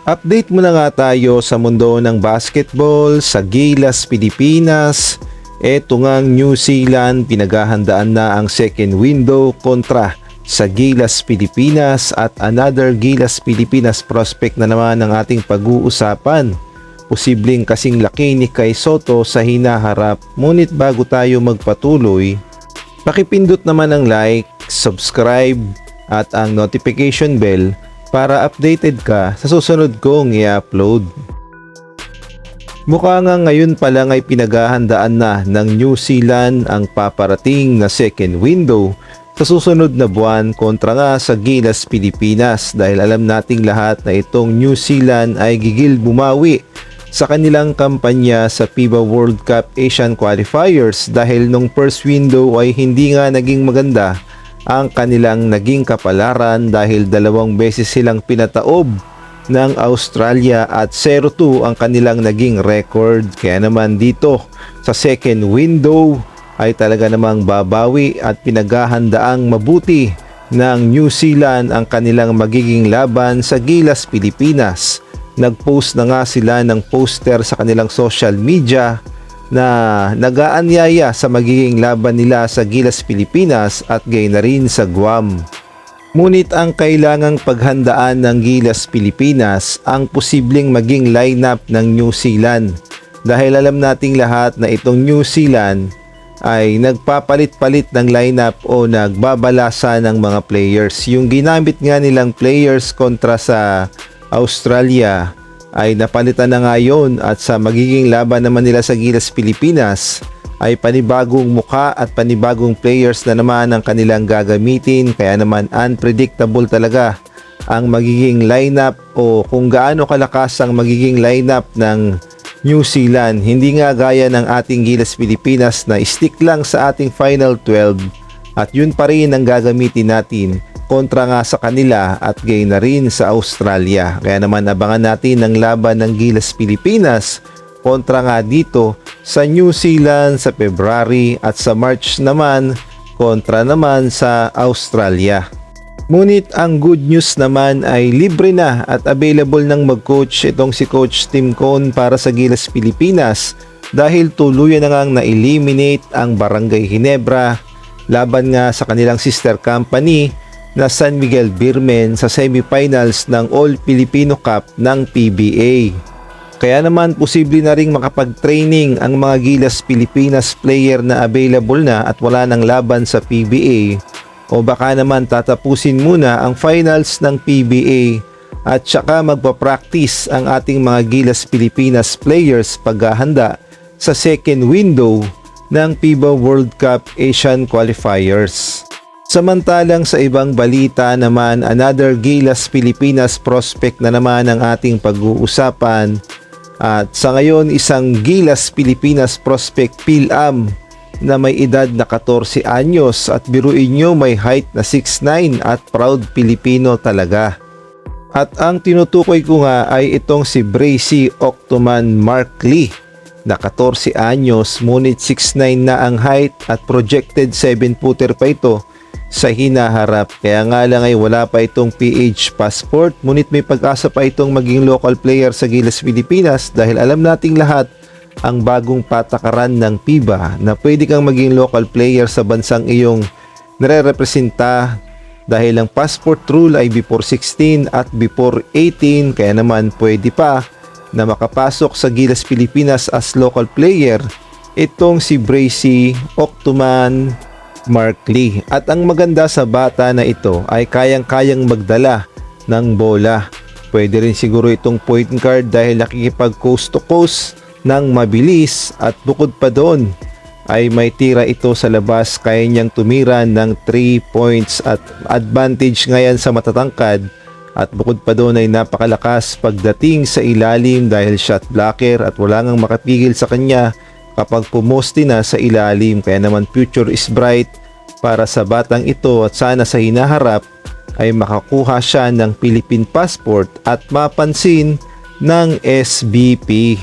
Update muna nga tayo sa mundo ng basketball sa Gilas, Pilipinas. Eto ngang New Zealand, pinaghahandaan na ang second window kontra sa Gilas, Pilipinas at another Gilas, Pilipinas prospect na naman ang ating pag-uusapan. Posibleng kasing laki ni Kai Sotto sa hinaharap. Ngunit bago tayo magpatuloy, pakipindot naman ang like, subscribe at ang notification bell para updated ka sa susunod kong i-upload. Mukha nga ngayon pa lang ay pinaghahandaan na ng New Zealand ang paparating na second window sa susunod na buwan kontra nga sa Gilas, Pilipinas, dahil alam nating lahat na itong New Zealand ay gigil bumawi sa kanilang kampanya sa FIBA World Cup Asian Qualifiers dahil nung first window ay hindi nga naging maganda ang kanilang naging kapalaran dahil 2 beses silang pinataob ng Australia at 0-2 ang kanilang naging record. Kaya naman dito sa second window ay talaga namang babawi at pinaghahandaang mabuti ng New Zealand ang kanilang magiging laban sa Gilas, Pilipinas. Nag-post na nga sila ng poster sa kanilang social media na nag-aanyaya sa magiging laban nila sa Gilas, Pilipinas at gayon na rin sa Guam. Ngunit ang kailangang paghandaan ng Gilas, Pilipinas ang posibleng maging lineup ng New Zealand dahil alam nating lahat na itong New Zealand ay nagpapalit-palit ng lineup o nagbabalasa ng mga players. Yung ginamit nga nilang players kontra sa Australia ay napalitan na nga yun at sa magiging laban naman nila sa Gilas, Pilipinas ay panibagong mukha at panibagong players na naman ang kanilang gagamitin, kaya naman unpredictable talaga ang magiging lineup o kung gaano kalakas ang magiging lineup ng New Zealand. Hindi nga gaya ng ating Gilas, Pilipinas na stick lang sa ating Final 12 at yun pa rin ang gagamitin natin kontra nga sa kanila at gayon na rin sa Australia. Kaya naman abangan natin ang laban ng Gilas, Pilipinas kontra nga dito sa New Zealand sa February at sa March naman kontra naman sa Australia. Ngunit ang good news naman ay libre na at available ng mag-coach itong si Coach Tim Cone para sa Gilas, Pilipinas dahil tuluyan na ngang na-eliminate ang Barangay Ginebra laban nga sa kanilang sister company na San Miguel Beermen sa semifinals ng All-Filipino Cup ng PBA. Kaya naman posible na ring makapag-training ang mga Gilas, Pilipinas player na available na at wala nang laban sa PBA o baka naman tatapusin muna ang finals ng PBA at saka magpa-practice ang ating mga Gilas, Pilipinas players paghahanda sa second window ng FIBA World Cup Asian Qualifiers. Samantalang sa ibang balita naman, another Gilas, Pilipinas prospect na naman ang ating pag-uusapan. At sa ngayon, isang Gilas, Pilipinas prospect Phil-Am na may edad na 14 anyos at biruin nyo may height na 6'9" at proud Pilipino talaga. At ang tinutukoy ko nga ay itong si Bracy Octoman Mark Lee na 14 anyos ngunit 6'9" na ang height at projected 7-footer pa ito sa hinaharap. Kaya nga lang ay wala pa itong PH passport, ngunit may pag-asa pa itong maging local player sa Gilas, Pilipinas dahil alam nating lahat ang bagong patakaran ng FIBA na pwede kang maging local player sa bansang iyong nare-representa dahil ang passport rule ay before 16 at before 18. Kaya naman pwede pa na makapasok sa Gilas, Pilipinas as local player itong si Bracy Octoman Mark Lee. At ang maganda sa bata na ito ay kayang-kayang magdala ng bola. Pwede rin siguro itong point guard dahil nakikipag coast to coast ng mabilis at bukod pa doon ay may tira ito sa labas. Kaya niyang tumira ng 3 points at advantage ngayon sa matatangkad at bukod pa doon ay napakalakas pagdating sa ilalim dahil shot blocker at wala ngang makapigil sa kanya kapag pumoste na sa ilalim. Kaya naman future is bright para sa batang ito at sana sa hinaharap ay makakuha siya ng Philippine passport at mapansin ng SBP.